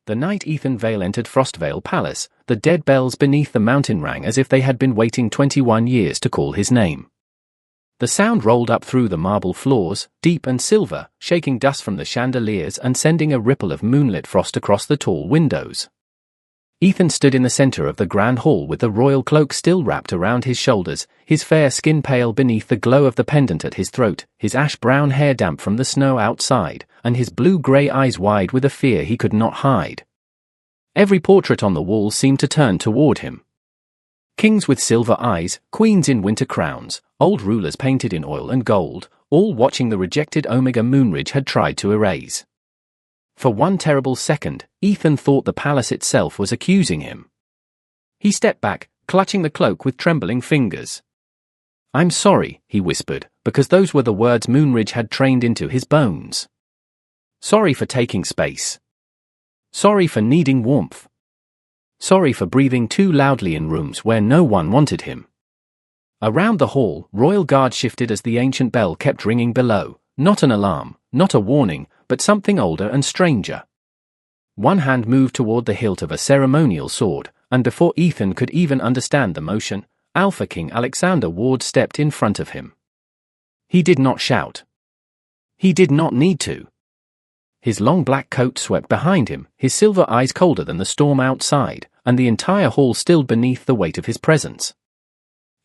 The night Ethan Vale entered Frostvale Palace, the dead bells beneath the mountain rang as if they had been waiting 21 years to call his name. The sound rolled up through the marble floors, deep and silver, shaking dust from the chandeliers and sending a ripple of moonlit frost across the tall windows. Ethan stood in the center of the grand hall with the royal cloak still wrapped around his shoulders, his fair skin pale beneath the glow of the pendant at his throat, his ash-brown hair damp from the snow outside, and his blue-grey eyes wide with a fear he could not hide. Every portrait on the wall seemed to turn toward him. Kings with silver eyes, queens in winter crowns, old rulers painted in oil and gold, all watching the rejected Omega Moonridge had tried to erase. For one terrible second, Ethan thought the palace itself was accusing him. He stepped back, clutching the cloak with trembling fingers. "I'm sorry," he whispered, because those were the words Moonridge had trained into his bones. "Sorry for taking space. Sorry for needing warmth. Sorry for breathing too loudly in rooms where no one wanted him." Around the hall, royal guard shifted as the ancient bell kept ringing below, not an alarm, not a warning, but something older and stranger. One hand moved toward the hilt of a ceremonial sword, and before Ethan could even understand the motion, Alpha King Alexander Ward stepped in front of him. He did not shout. He did not need to. His long black coat swept behind him, his silver eyes colder than the storm outside, and the entire hall stilled beneath the weight of his presence.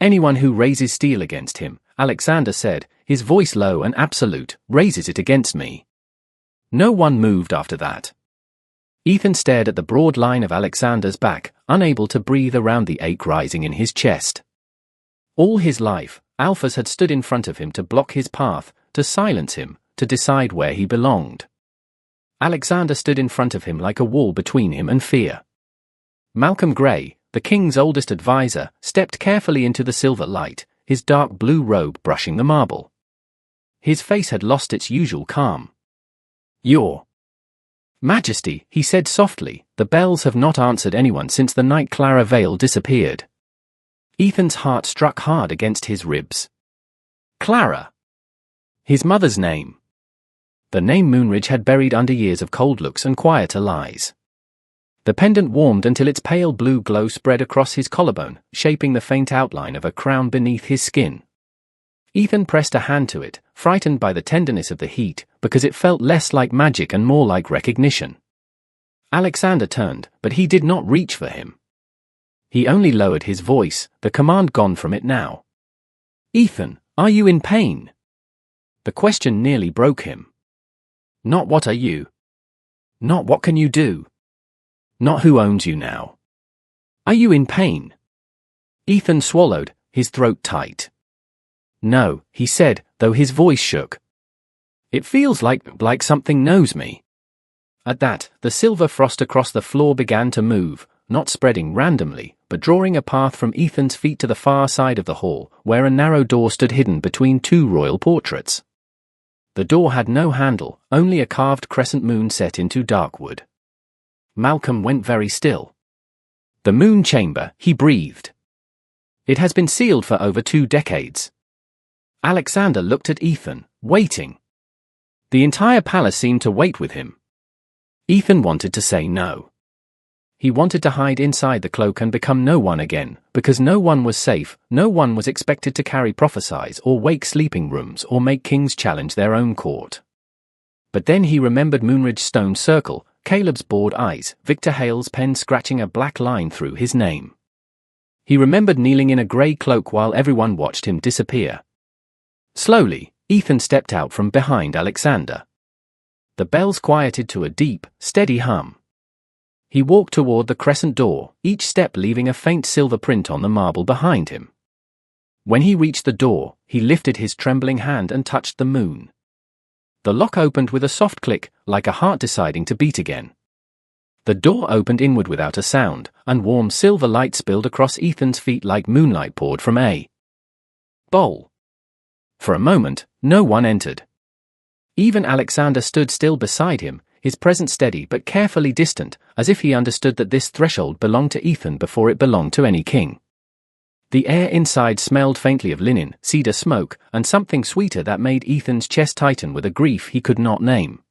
"Anyone who raises steel against him," Alexander said, his voice low and absolute, "raises it against me." No one moved after that. Ethan stared at the broad line of Alexander's back, unable to breathe around the ache rising in his chest. All his life, Alphas had stood in front of him to block his path, to silence him, to decide where he belonged. Alexander stood in front of him like a wall between him and fear. Malcolm Gray, the king's oldest advisor, stepped carefully into the silver light, his dark blue robe brushing the marble. His face had lost its usual calm. "Your Majesty," he said softly, "the bells have not answered anyone since the night Clara Vale disappeared." Ethan's heart struck hard against his ribs. Clara. His mother's name. The name Moonridge had buried under years of cold looks and quieter lies. The pendant warmed until its pale blue glow spread across his collarbone, shaping the faint outline of a crown beneath his skin. Ethan pressed a hand to it, frightened by the tenderness of the heat, because it felt less like magic and more like recognition. Alexander turned, but he did not reach for him. He only lowered his voice, the command gone from it now. "Ethan, are you in pain?" The question nearly broke him. Not what are you? Not what can you do? Not who owns you now. Are you in pain? Ethan swallowed, his throat tight. "No," he said, though his voice shook. "It feels like something knows me." At that, the silver frost across the floor began to move, not spreading randomly, but drawing a path from Ethan's feet to the far side of the hall, where a narrow door stood hidden between two royal portraits. The door had no handle, only a carved crescent moon set into dark wood. Malcolm went very still. "The moon chamber," he breathed. "It has been sealed for over 2 decades. Alexander looked at Ethan, waiting. The entire palace seemed to wait with him. Ethan wanted to say no. He wanted to hide inside the cloak and become no one again, because no one was safe, no one was expected to carry prophesies or wake sleeping rooms or make kings challenge their own court. But then he remembered Moonridge's stone circle, Caleb's bored eyes, Victor Hale's pen scratching a black line through his name. He remembered kneeling in a grey cloak while everyone watched him disappear. Slowly, Ethan stepped out from behind Alexander. The bells quieted to a deep, steady hum. He walked toward the crescent door, each step leaving a faint silver print on the marble behind him. When he reached the door, he lifted his trembling hand and touched the moon. The lock opened with a soft click, like a heart deciding to beat again. The door opened inward without a sound, and warm silver light spilled across Ethan's feet like moonlight poured from a bowl. For a moment, no one entered. Even Alexander stood still beside him, his presence steady but carefully distant, as if he understood that this threshold belonged to Ethan before it belonged to any king. The air inside smelled faintly of linen, cedar smoke, and something sweeter that made Ethan's chest tighten with a grief he could not name.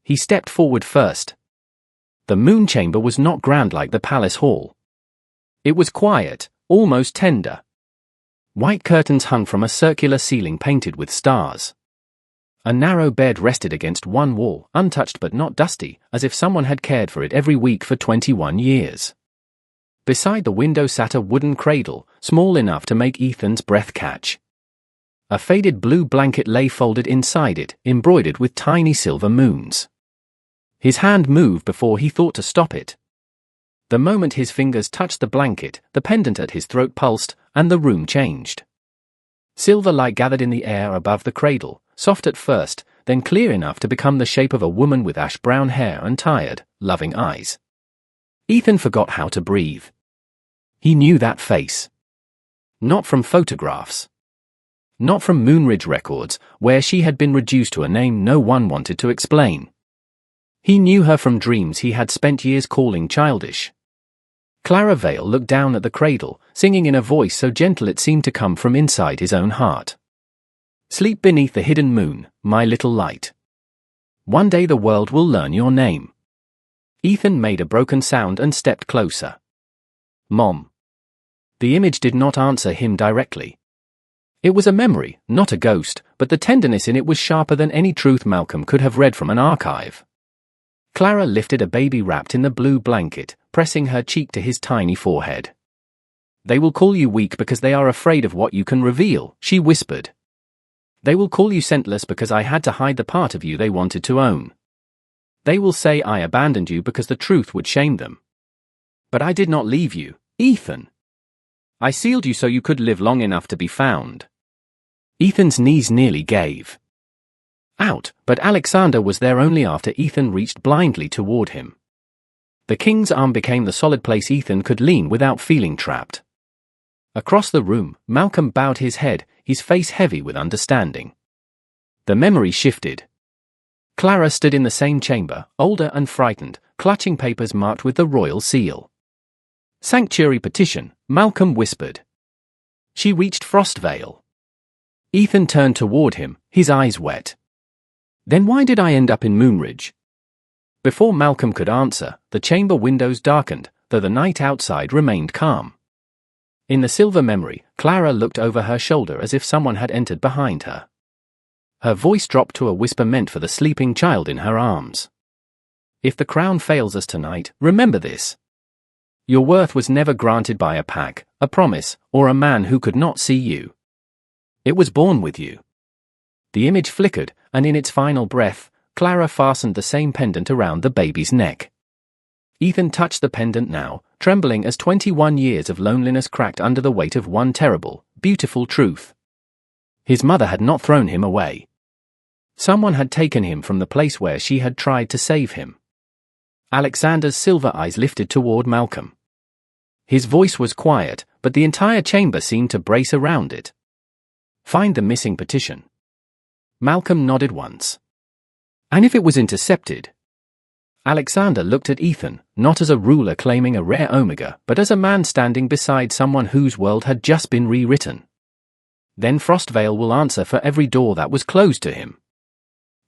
He stepped forward first. The moon chamber was not grand like the palace hall. It was quiet, almost tender. White curtains hung from a circular ceiling painted with stars. A narrow bed rested against one wall, untouched but not dusty, as if someone had cared for it every week for 21 years. Beside the window sat a wooden cradle, small enough to make Ethan's breath catch. A faded blue blanket lay folded inside it, embroidered with tiny silver moons. His hand moved before he thought to stop it. The moment his fingers touched the blanket, the pendant at his throat pulsed, and the room changed. Silver light gathered in the air above the cradle, soft at first, then clear enough to become the shape of a woman with ash-brown hair and tired, loving eyes. Ethan forgot how to breathe. He knew that face. Not from photographs. Not from Moonridge records, where she had been reduced to a name no one wanted to explain. He knew her from dreams he had spent years calling childish. Clara Vale looked down at the cradle, singing in a voice so gentle it seemed to come from inside his own heart. Sleep beneath the hidden moon, my little light. One day the world will learn your name. Ethan made a broken sound and stepped closer. Mom. The image did not answer him directly. It was a memory, not a ghost, but the tenderness in it was sharper than any truth Malcolm could have read from an archive. Clara lifted a baby wrapped in the blue blanket, pressing her cheek to his tiny forehead. They will call you weak because they are afraid of what you can reveal, she whispered. They will call you scentless because I had to hide the part of you they wanted to own. They will say I abandoned you because the truth would shame them. But I did not leave you, Ethan. I sealed you so you could live long enough to be found. Ethan's knees nearly gave out, but Alexander was there only after Ethan reached blindly toward him. The king's arm became the solid place Ethan could lean without feeling trapped. Across the room, Malcolm bowed his head, his face heavy with understanding. The memory shifted. Clara stood in the same chamber, older and frightened, clutching papers marked with the royal seal. Sanctuary petition, Malcolm whispered. She reached Frostvale. Ethan turned toward him, his eyes wet. Then why did I end up in Moonridge? Before Malcolm could answer, the chamber windows darkened, though the night outside remained calm. In the silver memory, Clara looked over her shoulder as if someone had entered behind her. Her voice dropped to a whisper meant for the sleeping child in her arms. If the crown fails us tonight, remember this. Your worth was never granted by a pack, a promise, or a man who could not see you. It was born with you. The image flickered, and in its final breath, Clara fastened the same pendant around the baby's neck. Ethan touched the pendant now, trembling as 21 years of loneliness cracked under the weight of one terrible, beautiful truth. His mother had not thrown him away. Someone had taken him from the place where she had tried to save him. Alexander's silver eyes lifted toward Malcolm. His voice was quiet, but the entire chamber seemed to brace around it. Find the missing petition. Malcolm nodded once. And if it was intercepted? Alexander looked at Ethan, not as a ruler claiming a rare omega, but as a man standing beside someone whose world had just been rewritten. Then Frostvale will answer for every door that was closed to him.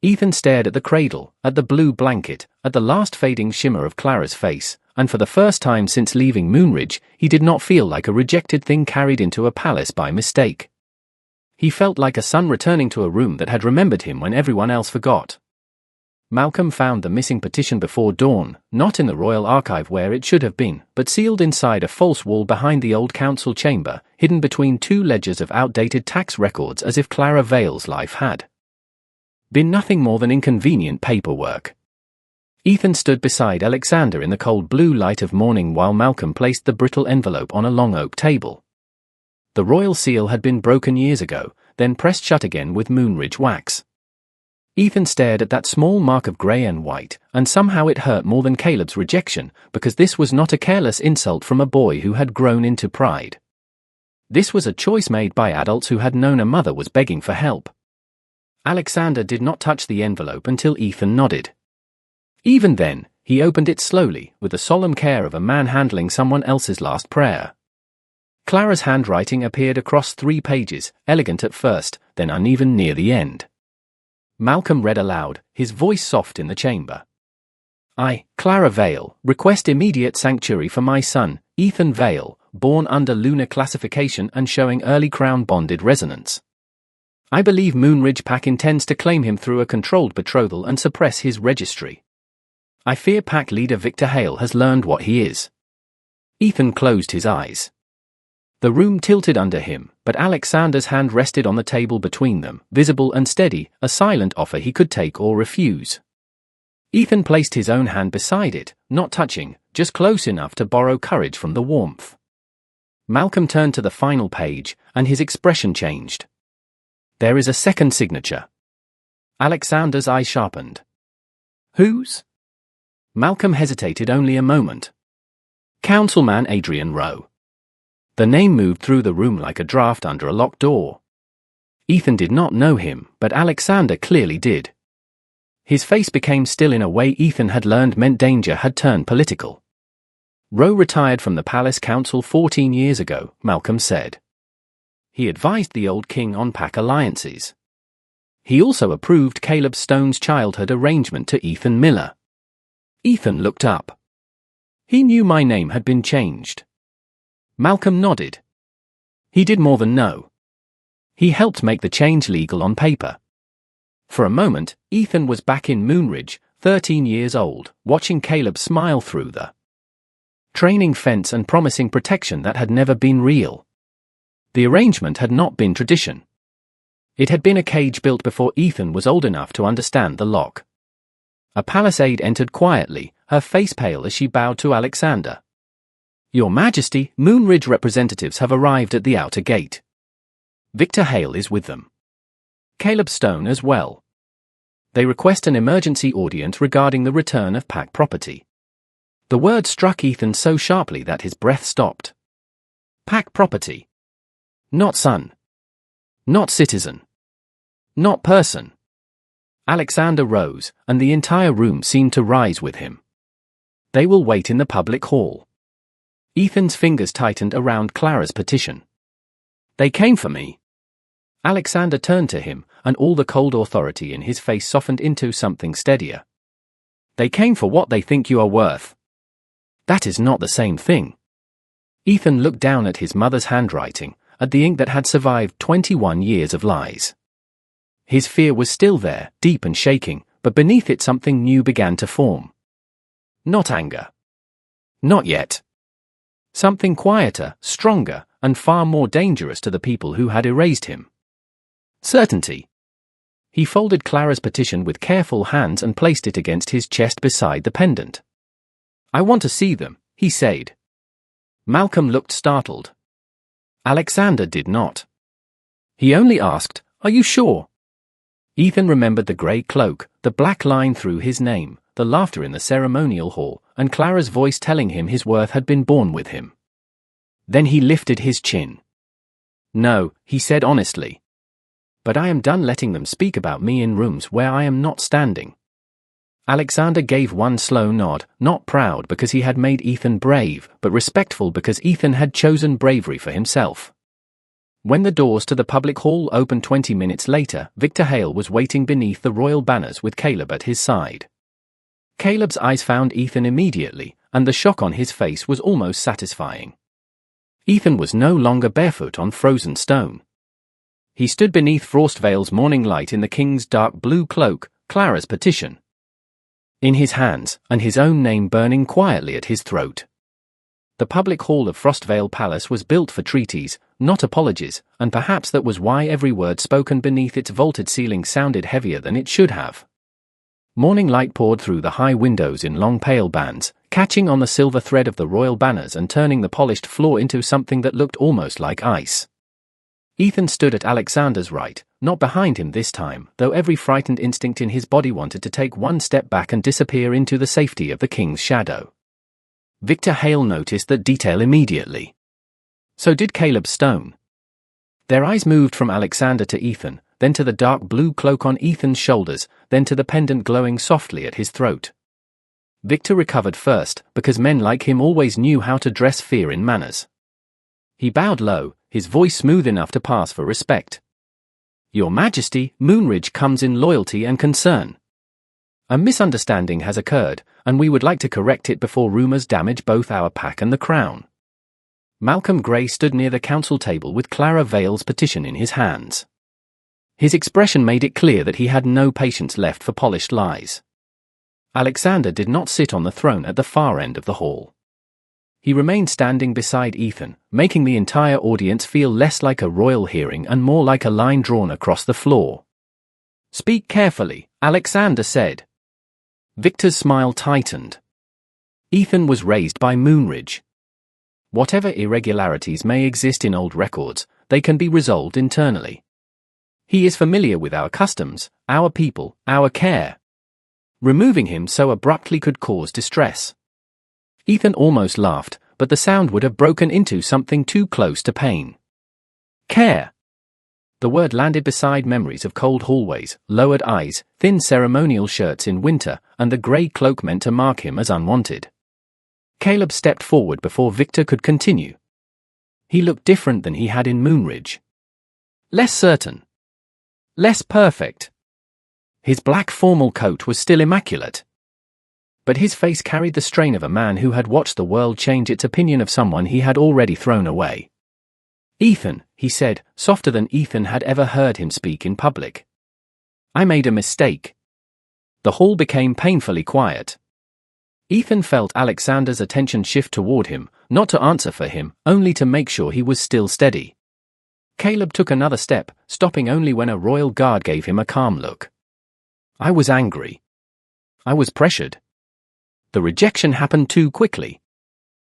Ethan stared at the cradle, at the blue blanket, at the last fading shimmer of Clara's face, and for the first time since leaving Moonridge, he did not feel like a rejected thing carried into a palace by mistake. He felt like a son returning to a room that had remembered him when everyone else forgot. Malcolm found the missing petition before dawn, not in the royal archive where it should have been, but sealed inside a false wall behind the old council chamber, hidden between two ledgers of outdated tax records as if Clara Vale's life had been nothing more than inconvenient paperwork. Ethan stood beside Alexander in the cold blue light of morning while Malcolm placed the brittle envelope on a long oak table. The royal seal had been broken years ago, then pressed shut again with Moonridge wax. Ethan stared at that small mark of grey and white, and somehow it hurt more than Caleb's rejection, because this was not a careless insult from a boy who had grown into pride. This was a choice made by adults who had known a mother was begging for help. Alexander did not touch the envelope until Ethan nodded. Even then, he opened it slowly, with the solemn care of a man handling someone else's last prayer. Clara's handwriting appeared across 3 pages, elegant at first, then uneven near the end. Malcolm read aloud, his voice soft in the chamber. I, Clara Vale, request immediate sanctuary for my son, Ethan Vale, born under lunar classification and showing early crown-bonded resonance. I believe Moonridge Pack intends to claim him through a controlled betrothal and suppress his registry. I fear Pack leader Victor Hale has learned what he is. Ethan closed his eyes. The room tilted under him, but Alexander's hand rested on the table between them, visible and steady, a silent offer he could take or refuse. Ethan placed his own hand beside it, not touching, just close enough to borrow courage from the warmth. Malcolm turned to the final page, and his expression changed. There is a second signature. Alexander's eye sharpened. Whose? Malcolm hesitated only a moment. Councilman Adrian Rowe. The name moved through the room like a draft under a locked door. Ethan did not know him, but Alexander clearly did. His face became still in a way Ethan had learned meant danger had turned political. Rowe retired from the Palace Council 14 years ago, Malcolm said. He advised the old king on Pack alliances. He also approved Caleb Stone's childhood arrangement to Ethan Miller. Ethan looked up. He knew my name had been changed. Malcolm nodded. He did more than know. He helped make the change legal on paper. For a moment, Ethan was back in Moonridge, 13 years old, watching Caleb smile through the training fence and promising protection that had never been real. The arrangement had not been tradition. It had been a cage built before Ethan was old enough to understand the lock. A palace aide entered quietly, her face pale as she bowed to Alexander. Your Majesty, Moonridge representatives have arrived at the outer gate. Victor Hale is with them. Caleb Stone as well. They request an emergency audience regarding the return of Pack property. The word struck Ethan so sharply that his breath stopped. Pack property. Not son. Not citizen. Not person. Alexander rose, and the entire room seemed to rise with him. They will wait in the public hall. Ethan's fingers tightened around Clara's petition. They came for me. Alexander turned to him, and all the cold authority in his face softened into something steadier. They came for what they think you are worth. That is not the same thing. Ethan looked down at his mother's handwriting, at the ink that had survived 21 years of lies. His fear was still there, deep and shaking, but beneath it something new began to form. Not anger. Not yet. Something quieter, stronger, and far more dangerous to the people who had erased him. Certainty. He folded Clara's petition with careful hands and placed it against his chest beside the pendant. I want to see them, he said. Malcolm looked startled. Alexander did not. He only asked, Are you sure? Ethan remembered the grey cloak, the black line through his name, the laughter in the ceremonial hall, and Clara's voice telling him his worth had been born with him. Then he lifted his chin. No, he said honestly. But I am done letting them speak about me in rooms where I am not standing. Alexander gave one slow nod, not proud because he had made Ethan brave, but respectful because Ethan had chosen bravery for himself. When the doors to the public hall opened 20 minutes later, Victor Hale was waiting beneath the royal banners with Caleb at his side. Caleb's eyes found Ethan immediately, and the shock on his face was almost satisfying. Ethan was no longer barefoot on frozen stone. He stood beneath Frostvale's morning light in the king's dark blue cloak, Clara's petition in his hands, and his own name burning quietly at his throat. The public hall of Frostvale Palace was built for treaties, not apologies, and perhaps that was why every word spoken beneath its vaulted ceiling sounded heavier than it should have. Morning light poured through the high windows in long pale bands, catching on the silver thread of the royal banners and turning the polished floor into something that looked almost like ice. Ethan stood at Alexander's right, not behind him this time, though every frightened instinct in his body wanted to take one step back and disappear into the safety of the king's shadow. Victor Hale noticed that detail immediately. So did Caleb Stone. Their eyes moved from Alexander to Ethan, then to the dark blue cloak on Ethan's shoulders, then to the pendant glowing softly at his throat. Victor recovered first, because men like him always knew how to dress fear in manners. He bowed low, his voice smooth enough to pass for respect. Your Majesty, Moonridge comes in loyalty and concern. A misunderstanding has occurred, and we would like to correct it before rumors damage both our pack and the crown. Malcolm Gray stood near the council table with Clara Vale's petition in his hands. His expression made it clear that he had no patience left for polished lies. Alexander did not sit on the throne at the far end of the hall. He remained standing beside Ethan, making the entire audience feel less like a royal hearing and more like a line drawn across the floor. "Speak carefully," Alexander said. Victor's smile tightened. Ethan was raised by Moonridge. Whatever irregularities may exist in old records, they can be resolved internally. He is familiar with our customs, our people, our care. Removing him so abruptly could cause distress. Ethan almost laughed, but the sound would have broken into something too close to pain. Care. The word landed beside memories of cold hallways, lowered eyes, thin ceremonial shirts in winter, and the grey cloak meant to mark him as unwanted. Caleb stepped forward before Victor could continue. He looked different than he had in Moonridge. Less certain. Less perfect. His black formal coat was still immaculate. But his face carried the strain of a man who had watched the world change its opinion of someone he had already thrown away. "Ethan," he said, softer than Ethan had ever heard him speak in public. "I made a mistake." The hall became painfully quiet. Ethan felt Alexander's attention shift toward him, not to answer for him, only to make sure he was still steady. Caleb took another step, stopping only when a royal guard gave him a calm look. "I was angry. I was pressured. The rejection happened too quickly.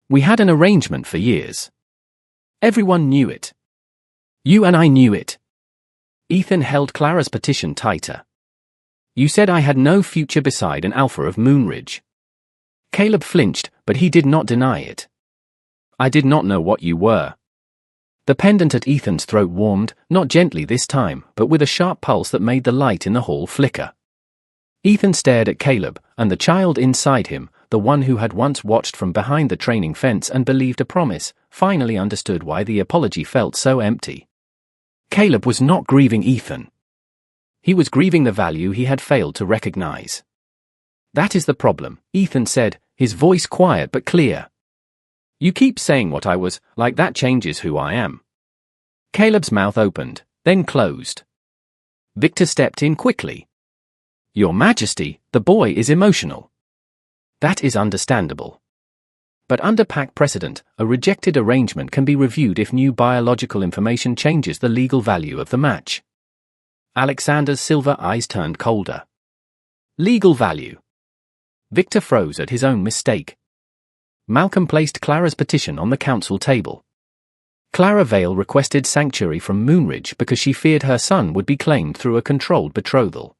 We had an arrangement for years. Everyone knew it. You and I knew it." Ethan held Clara's petition tighter. "You said I had no future beside an alpha of Moonridge." Caleb flinched, but he did not deny it. "I did not know what you were." The pendant at Ethan's throat warmed, not gently this time, but with a sharp pulse that made the light in the hall flicker. Ethan stared at Caleb, and the child inside him, the one who had once watched from behind the training fence and believed a promise, finally understood why the apology felt so empty. Caleb was not grieving Ethan. He was grieving the value he had failed to recognize. "That is the problem," Ethan said, his voice quiet but clear. "You keep saying what I was, like that changes who I am." Caleb's mouth opened, then closed. Victor stepped in quickly. "Your Majesty, the boy is emotional." "That is understandable. But under pact precedent, a rejected arrangement can be reviewed if new biological information changes the legal value of the match." Alexander's silver eyes turned colder. "Legal value." Victor froze at his own mistake. Malcolm placed Clara's petition on the council table. Clara Vale requested sanctuary from Moonridge because she feared her son would be claimed through a controlled betrothal.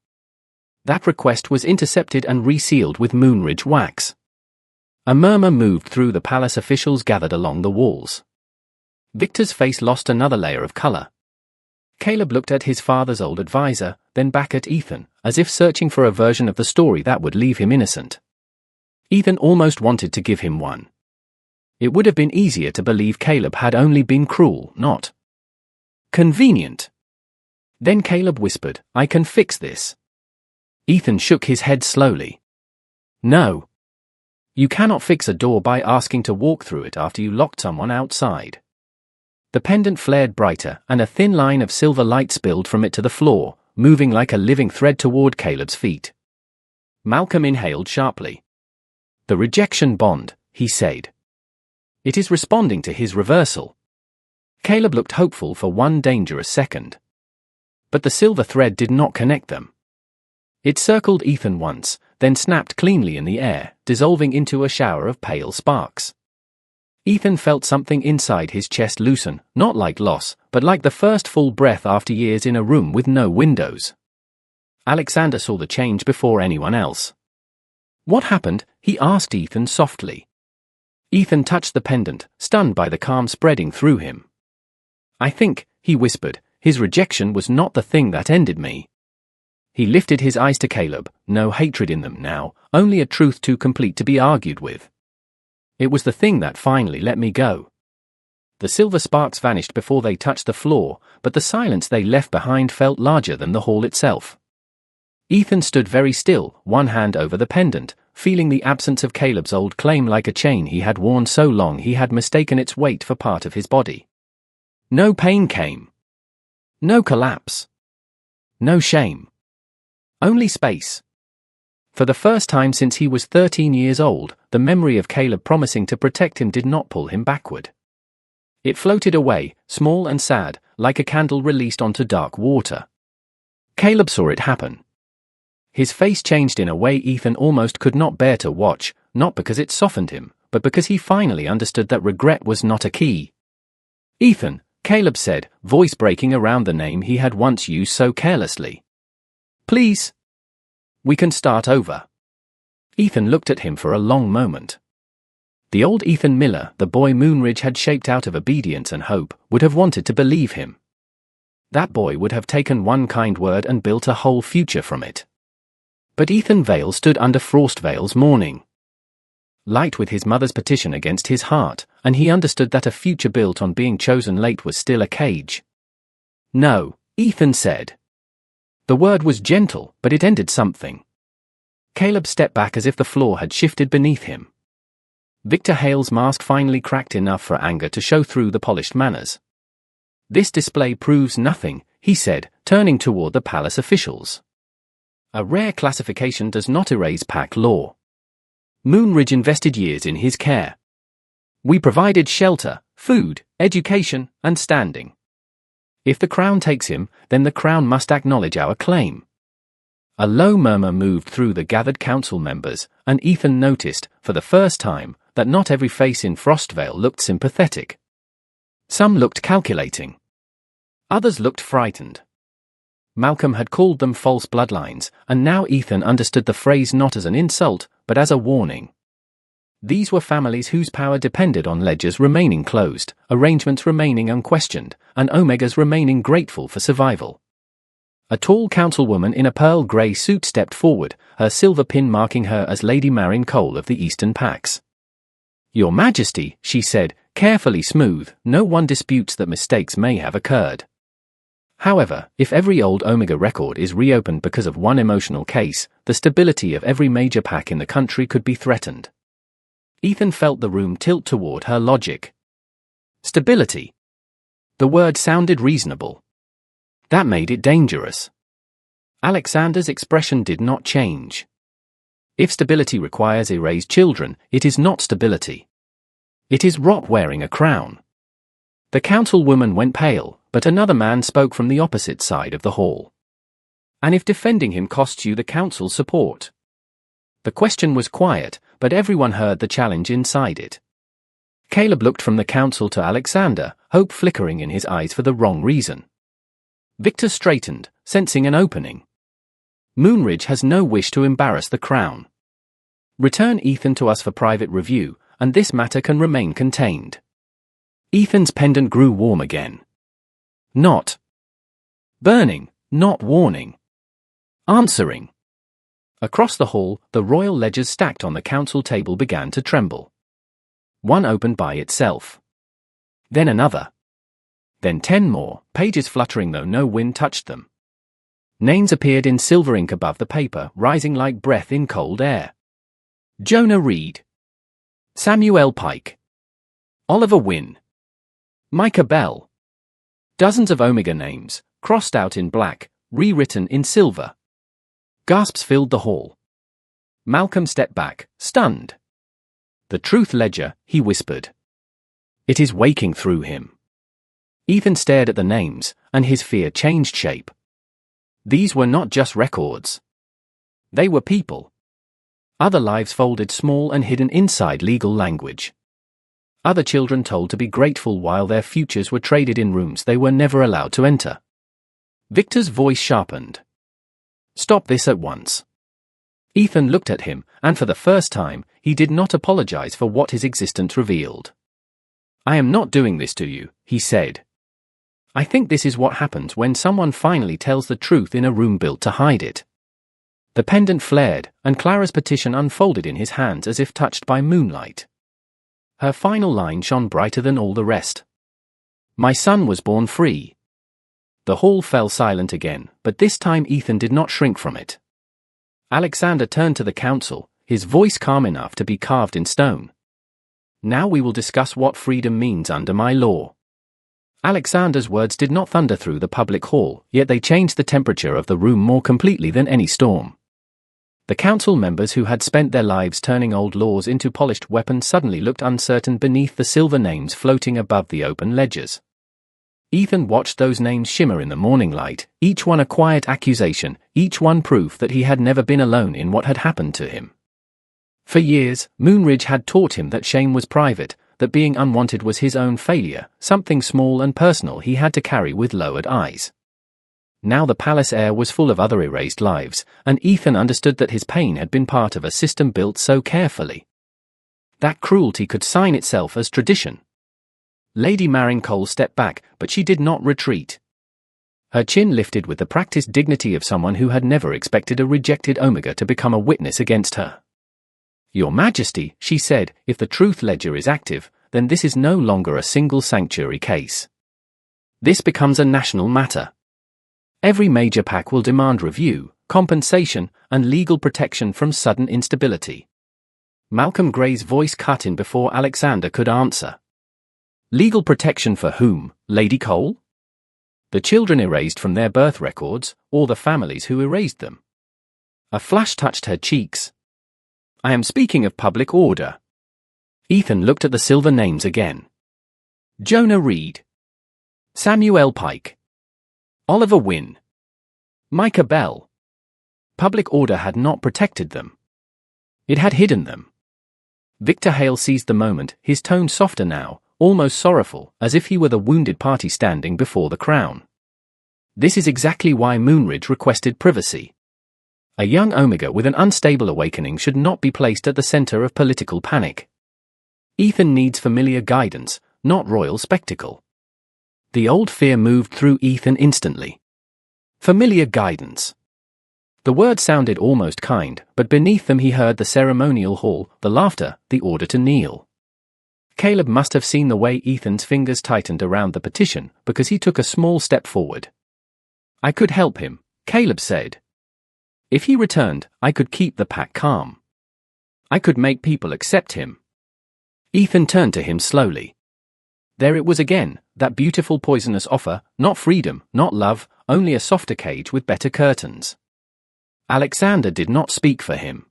That request was intercepted and resealed with Moonridge wax. A murmur moved through the palace officials gathered along the walls. Victor's face lost another layer of color. Caleb looked at his father's old advisor, then back at Ethan, as if searching for a version of the story that would leave him innocent. Ethan almost wanted to give him one. It would have been easier to believe Caleb had only been cruel, not convenient. Then Caleb whispered, "I can fix this." Ethan shook his head slowly. "No. You cannot fix a door by asking to walk through it after you locked someone outside." The pendant flared brighter, and a thin line of silver light spilled from it to the floor, moving like a living thread toward Caleb's feet. Malcolm inhaled sharply. "The rejection bond," he said. "It is responding to his reversal." Caleb looked hopeful for one dangerous second. But the silver thread did not connect them. It circled Ethan once, then snapped cleanly in the air, dissolving into a shower of pale sparks. Ethan felt something inside his chest loosen, not like loss, but like the first full breath after years in a room with no windows. Alexander saw the change before anyone else. "What happened?" he asked Ethan softly. Ethan touched the pendant, stunned by the calm spreading through him. "I think," he whispered, "his rejection was not the thing that ended me." He lifted his eyes to Caleb, no hatred in them now, only a truth too complete to be argued with. "It was the thing that finally let me go." The silver sparks vanished before they touched the floor, but the silence they left behind felt larger than the hall itself. Ethan stood very still, one hand over the pendant, feeling the absence of Caleb's old claim like a chain he had worn so long he had mistaken its weight for part of his body. No pain came. No collapse. No shame. Only space. For the first time since he was 13 years old, the memory of Caleb promising to protect him did not pull him backward. It floated away, small and sad, like a candle released onto dark water. Caleb saw it happen. His face changed in a way Ethan almost could not bear to watch, not because it softened him, but because he finally understood that regret was not a key. "Ethan," Caleb said, voice breaking around the name he had once used so carelessly. "Please. We can start over." Ethan looked at him for a long moment. The old Ethan Miller, the boy Moonridge had shaped out of obedience and hope, would have wanted to believe him. That boy would have taken one kind word and built a whole future from it. But Ethan Vale stood under Frostvale's mourning. Light with his mother's petition against his heart, and he understood that a future built on being chosen late was still a cage. "No," Ethan said. The word was gentle, but it ended something. Caleb stepped back as if the floor had shifted beneath him. Victor Hale's mask finally cracked enough for anger to show through the polished manners. "This display proves nothing," he said, turning toward the palace officials. "A rare classification does not erase pack law. Moonridge invested years in his care. We provided shelter, food, education, and standing. If the Crown takes him, then the Crown must acknowledge our claim." A low murmur moved through the gathered council members, and Ethan noticed, for the first time, that not every face in Frostvale looked sympathetic. Some looked calculating. Others looked frightened. Malcolm had called them false bloodlines, and now Ethan understood the phrase not as an insult, but as a warning. These were families whose power depended on ledgers remaining closed, arrangements remaining unquestioned, and Omegas remaining grateful for survival. A tall councilwoman in a pearl grey suit stepped forward, her silver pin marking her as Lady Marin Cole of the Eastern Pax. "Your Majesty," she said, carefully smooth, "no one disputes that mistakes may have occurred. However, if every old Omega record is reopened because of one emotional case, the stability of every major pack in the country could be threatened." Ethan felt the room tilt toward her logic. Stability. The word sounded reasonable. That made it dangerous. Alexander's expression did not change. If stability requires erased children, it is not stability. It is rot wearing a crown. The councilwoman went pale, but another man spoke from the opposite side of the hall. "And if defending him costs you the council's support?" The question was quiet, but everyone heard the challenge inside it. Caleb looked from the council to Alexander, hope flickering in his eyes for the wrong reason. Victor straightened, sensing an opening. "Moonridge has no wish to embarrass the Crown. Return Ethan to us for private review, and this matter can remain contained." Ethan's pendant grew warm again. Not burning, not warning. Answering. Across the hall, the royal ledgers stacked on the council table began to tremble. One opened by itself. Then another. Then 10 more, pages fluttering though no wind touched them. Names appeared in silver ink above the paper, rising like breath in cold air. Jonah Reed. Samuel Pike. Oliver Wynne. Micah Bell. Dozens of Omega names, crossed out in black, rewritten in silver. Gasps filled the hall. Malcolm stepped back, stunned. "The truth ledger," he whispered. "It is waking through him." Ethan stared at the names, and his fear changed shape. These were not just records. They were people. Other lives folded small and hidden inside legal language. Other children told to be grateful while their futures were traded in rooms they were never allowed to enter. Victor's voice sharpened. "Stop this at once." Ethan looked at him, and for the first time, he did not apologize for what his existence revealed. "I am not doing this to you," he said. "I think this is what happens when someone finally tells the truth in a room built to hide it." The pendant flared, and Clara's petition unfolded in his hands as if touched by moonlight. Her final line shone brighter than all the rest. "My son was born free." The hall fell silent again, but this time Ethan did not shrink from it. Alexander turned to the council, his voice calm enough to be carved in stone. "Now we will discuss what freedom means under my law." Alexander's words did not thunder through the public hall, yet they changed the temperature of the room more completely than any storm. The council members who had spent their lives turning old laws into polished weapons suddenly looked uncertain beneath the silver names floating above the open ledgers. Ethan watched those names shimmer in the morning light, each one a quiet accusation, each one proof that he had never been alone in what had happened to him. For years, Moonridge had taught him that shame was private, that being unwanted was his own failure, something small and personal he had to carry with lowered eyes. Now the palace air was full of other erased lives, and Ethan understood that his pain had been part of a system built so carefully. That cruelty could sign itself as tradition. Lady Marincole stepped back, but she did not retreat. Her chin lifted with the practiced dignity of someone who had never expected a rejected Omega to become a witness against her. "Your Majesty," she said, "if the truth ledger is active, then this is no longer a single sanctuary case. This becomes a national matter. Every major pack will demand review, compensation, and legal protection from sudden instability." Malcolm Gray's voice cut in before Alexander could answer. "Legal protection for whom, Lady Cole? The children erased from their birth records, or the families who erased them?" A flush touched her cheeks. "I am speaking of public order." Ethan looked at the silver names again. Jonah Reed, Samuel Pike, Oliver Wynne, Micah Bell. Public order had not protected them. It had hidden them. Victor Hale seized the moment, his tone softer now, almost sorrowful, as if he were the wounded party standing before the crown. "This is exactly why Moonridge requested privacy. A young Omega with an unstable awakening should not be placed at the center of political panic. Ethan needs familiar guidance, not royal spectacle." The old fear moved through Ethan instantly. Familiar guidance. The word sounded almost kind, but beneath them he heard the ceremonial hall, the laughter, the order to kneel. Caleb must have seen the way Ethan's fingers tightened around the petition, because he took a small step forward. "I could help him," Caleb said. "If he returned, I could keep the pack calm. I could make people accept him." Ethan turned to him slowly. There it was again, that beautiful poisonous offer, not freedom, not love, only a softer cage with better curtains. Alexander did not speak for him.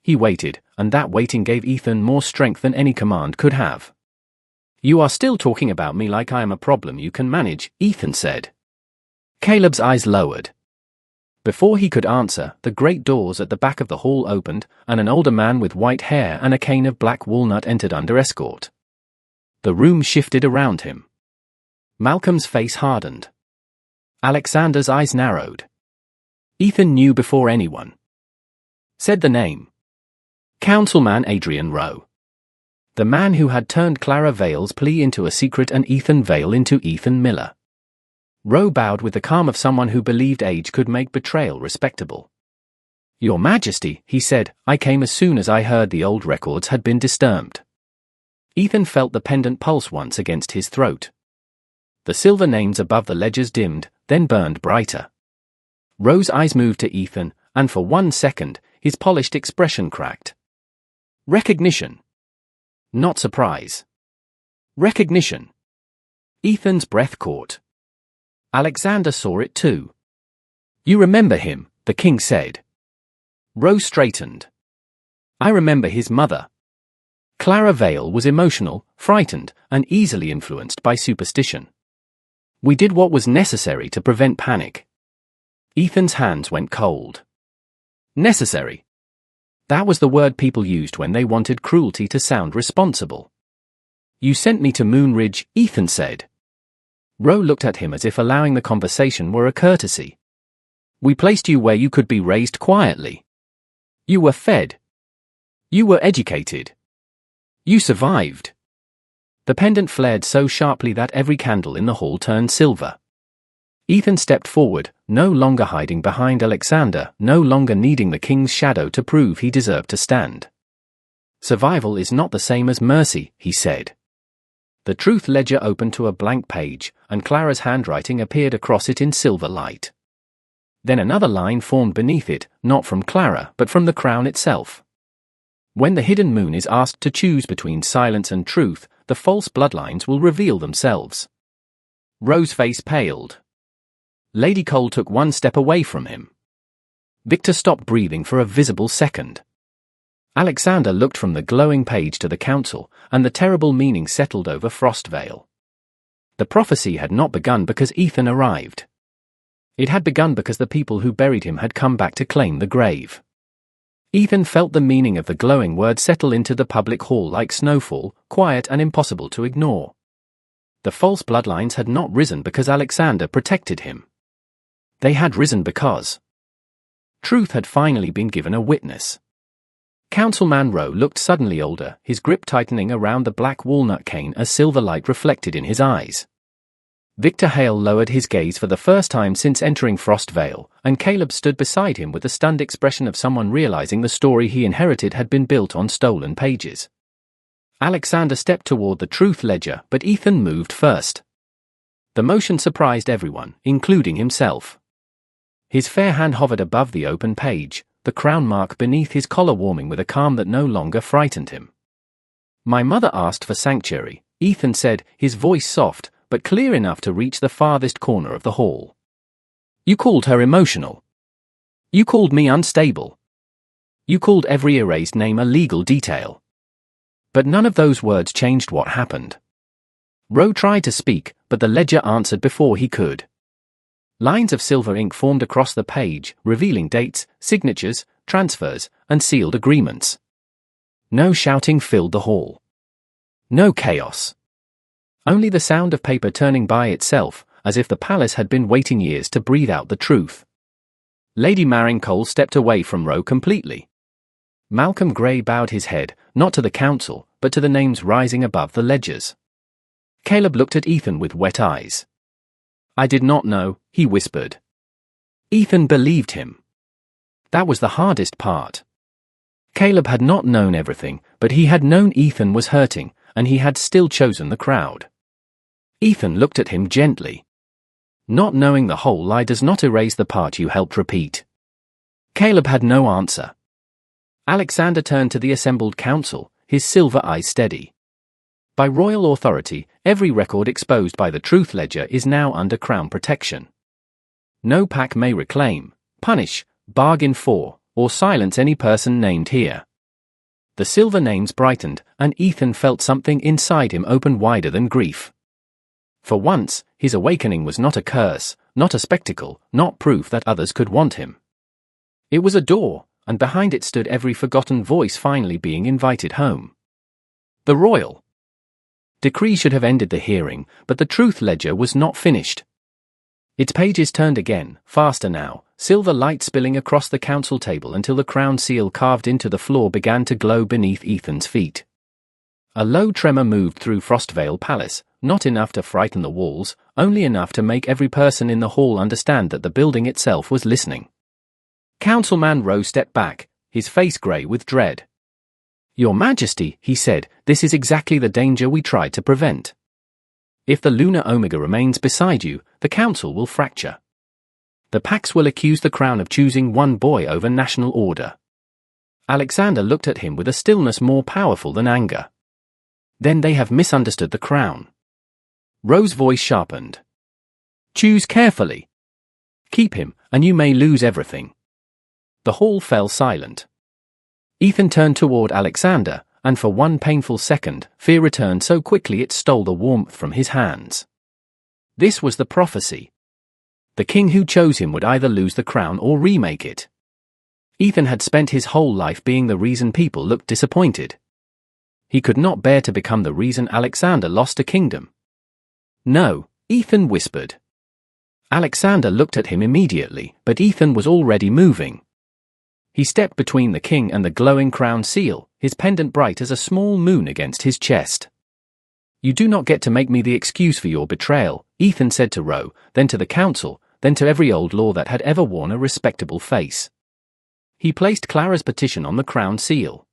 He waited, and that waiting gave Ethan more strength than any command could have. "You are still talking about me like I am a problem you can manage," Ethan said. Caleb's eyes lowered. Before he could answer, the great doors at the back of the hall opened, and an older man with white hair and a cane of black walnut entered under escort. The room shifted around him. Malcolm's face hardened. Alexander's eyes narrowed. Ethan knew before anyone. Said the name. Councilman Adrian Rowe. The man who had turned Clara Vale's plea into a secret and Ethan Vale into Ethan Miller. Rowe bowed with the calm of someone who believed age could make betrayal respectable. "Your Majesty," he said, "I came as soon as I heard the old records had been disturbed." Ethan felt the pendant pulse once against his throat. The silver names above the ledgers dimmed, then burned brighter. Rowe's eyes moved to Ethan, and for 1 second, his polished expression cracked. Recognition. Not surprise. Recognition. Ethan's breath caught. Alexander saw it too. "You remember him," the king said. Rowe straightened. "I remember his mother." Clara Vale was emotional, frightened, and easily influenced by superstition. "We did what was necessary to prevent panic." Ethan's hands went cold. Necessary. That was the word people used when they wanted cruelty to sound responsible. "You sent me to Moonridge," Ethan said. Rowe looked at him as if allowing the conversation were a courtesy. "We placed you where you could be raised quietly. You were fed. You were educated. You survived." The pendant flared so sharply that every candle in the hall turned silver. Ethan stepped forward, no longer hiding behind Alexander, no longer needing the king's shadow to prove he deserved to stand. "Survival is not the same as mercy," he said. The truth ledger opened to a blank page, and Clara's handwriting appeared across it in silver light. Then another line formed beneath it, not from Clara, but from the crown itself. When the hidden moon is asked to choose between silence and truth, the false bloodlines will reveal themselves. Ro's face paled. Lady Cole took one step away from him. Victor stopped breathing for a visible second. Alexander looked from the glowing page to the council, and the terrible meaning settled over Frostvale. The prophecy had not begun because Ethan arrived. It had begun because the people who buried him had come back to claim the grave. Ethan felt the meaning of the glowing word settle into the public hall like snowfall, quiet and impossible to ignore. The false bloodlines had not risen because Alexander protected him. They had risen because truth had finally been given a witness. Councilman Ro looked suddenly older, his grip tightening around the black walnut cane as silver light reflected in his eyes. Victor Hale lowered his gaze for the first time since entering Frostvale, and Caleb stood beside him with the stunned expression of someone realizing the story he inherited had been built on stolen pages. Alexander stepped toward the truth ledger, but Ethan moved first. The motion surprised everyone, including himself. His fair hand hovered above the open page, the crown mark beneath his collar warming with a calm that no longer frightened him. "My mother asked for sanctuary," Ethan said, his voice soft, but clear enough to reach the farthest corner of the hall. "You called her emotional. You called me unstable. You called every erased name a legal detail. But none of those words changed what happened." Ro tried to speak, but the ledger answered before he could. Lines of silver ink formed across the page, revealing dates, signatures, transfers, and sealed agreements. No shouting filled the hall. No chaos. Only the sound of paper turning by itself, as if the palace had been waiting years to breathe out the truth. Lady Marin Cole stepped away from Ro completely. Malcolm Gray bowed his head, not to the council, but to the names rising above the ledgers. Caleb looked at Ethan with wet eyes. "I did not know," he whispered. Ethan believed him. That was the hardest part. Caleb had not known everything, but he had known Ethan was hurting, and he had still chosen the crowd. Ethan looked at him gently. "Not knowing the whole lie does not erase the part you helped repeat." Caleb had no answer. Alexander turned to the assembled council, his silver eyes steady. By royal authority, every record exposed by the truth ledger is now under crown protection. No pack may reclaim, punish, bargain for, or silence any person named here. The silver names brightened, and Ethan felt something inside him open wider than grief. For once, his awakening was not a curse, not a spectacle, not proof that others could want him. It was a door, and behind it stood every forgotten voice finally being invited home. The royal decree should have ended the hearing, but the truth ledger was not finished. Its pages turned again, faster now, silver light spilling across the council table until the crown seal carved into the floor began to glow beneath Ethan's feet. A low tremor moved through Frostvale Palace, not enough to frighten the walls, only enough to make every person in the hall understand that the building itself was listening. Councilman Ro stepped back, his face grey with dread. "Your Majesty," he said, "this is exactly the danger we tried to prevent. If the Lunar Omega remains beside you, the council will fracture. The Pax will accuse the crown of choosing one boy over national order." Alexander looked at him with a stillness more powerful than anger. "Then they have misunderstood the crown." Ro's voice sharpened. "Choose carefully. Keep him, and you may lose everything." The hall fell silent. Ethan turned toward Alexander, and for one painful second, fear returned so quickly it stole the warmth from his hands. This was the prophecy. The king who chose him would either lose the crown or remake it. Ethan had spent his whole life being the reason people looked disappointed. He could not bear to become the reason Alexander lost a kingdom. "No," Ethan whispered. Alexander looked at him immediately, but Ethan was already moving. He stepped between the king and the glowing crown seal, his pendant bright as a small moon against his chest. "You do not get to make me the excuse for your betrayal," Ethan said to Ro, then to the council, then to every old law that had ever worn a respectable face. He placed Clara's petition on the crown seal.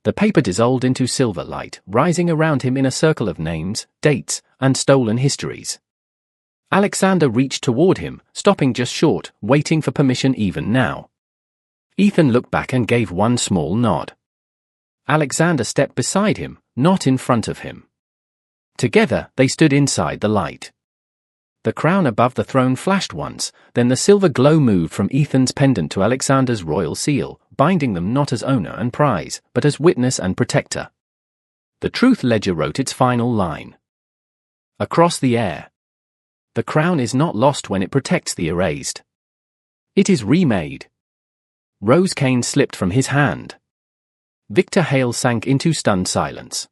The paper dissolved into silver light, rising around him in a circle of names, dates, and stolen histories. Alexander reached toward him, stopping just short, waiting for permission even now. Ethan looked back and gave one small nod. Alexander stepped beside him, not in front of him. Together, they stood inside the light. The crown above the throne flashed once, then the silver glow moved from Ethan's pendant to Alexander's royal seal, binding them not as owner and prize, but as witness and protector. The truth ledger wrote its final line. Across the air. The crown is not lost when it protects the erased. It is remade. Rose cane slipped from his hand. Victor Hale sank into stunned silence.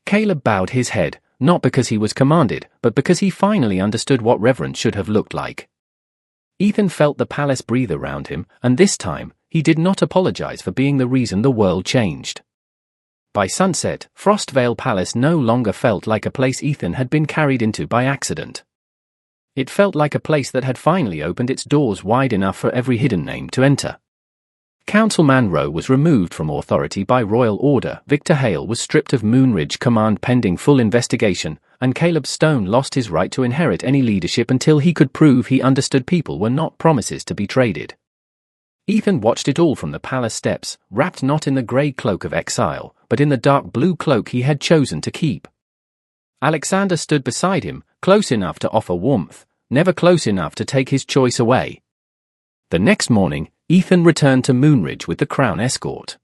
Caleb bowed his head, not because he was commanded, but because he finally understood what reverence should have looked like. Ethan felt the palace breathe around him, and this time, he did not apologize for being the reason the world changed. By sunset, Frostvale Palace no longer felt like a place Ethan had been carried into by accident. It felt like a place that had finally opened its doors wide enough for every hidden name to enter. Councilman Rowe was removed from authority by royal order, Victor Hale was stripped of Moonridge Command pending full investigation, and Caleb Stone lost his right to inherit any leadership until he could prove he understood people were not promises to be traded. Ethan watched it all from the palace steps, wrapped not in the grey cloak of exile, but in the dark blue cloak he had chosen to keep. Alexander stood beside him, close enough to offer warmth, never close enough to take his choice away. The next morning, Ethan returned to Moonridge with the crown escort.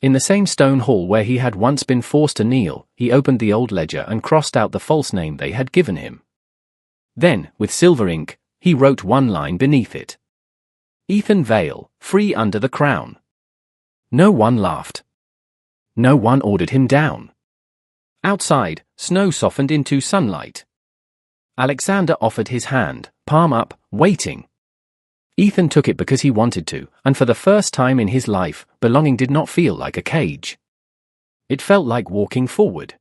In the same stone hall where he had once been forced to kneel, he opened the old ledger and crossed out the false name they had given him. Then, with silver ink, he wrote one line beneath it. Ethan Vale, free under the crown. No one laughed. No one ordered him down. Outside, snow softened into sunlight. Alexander offered his hand, palm up, waiting. Ethan took it because he wanted to, and for the first time in his life, belonging did not feel like a cage. It felt like walking forward.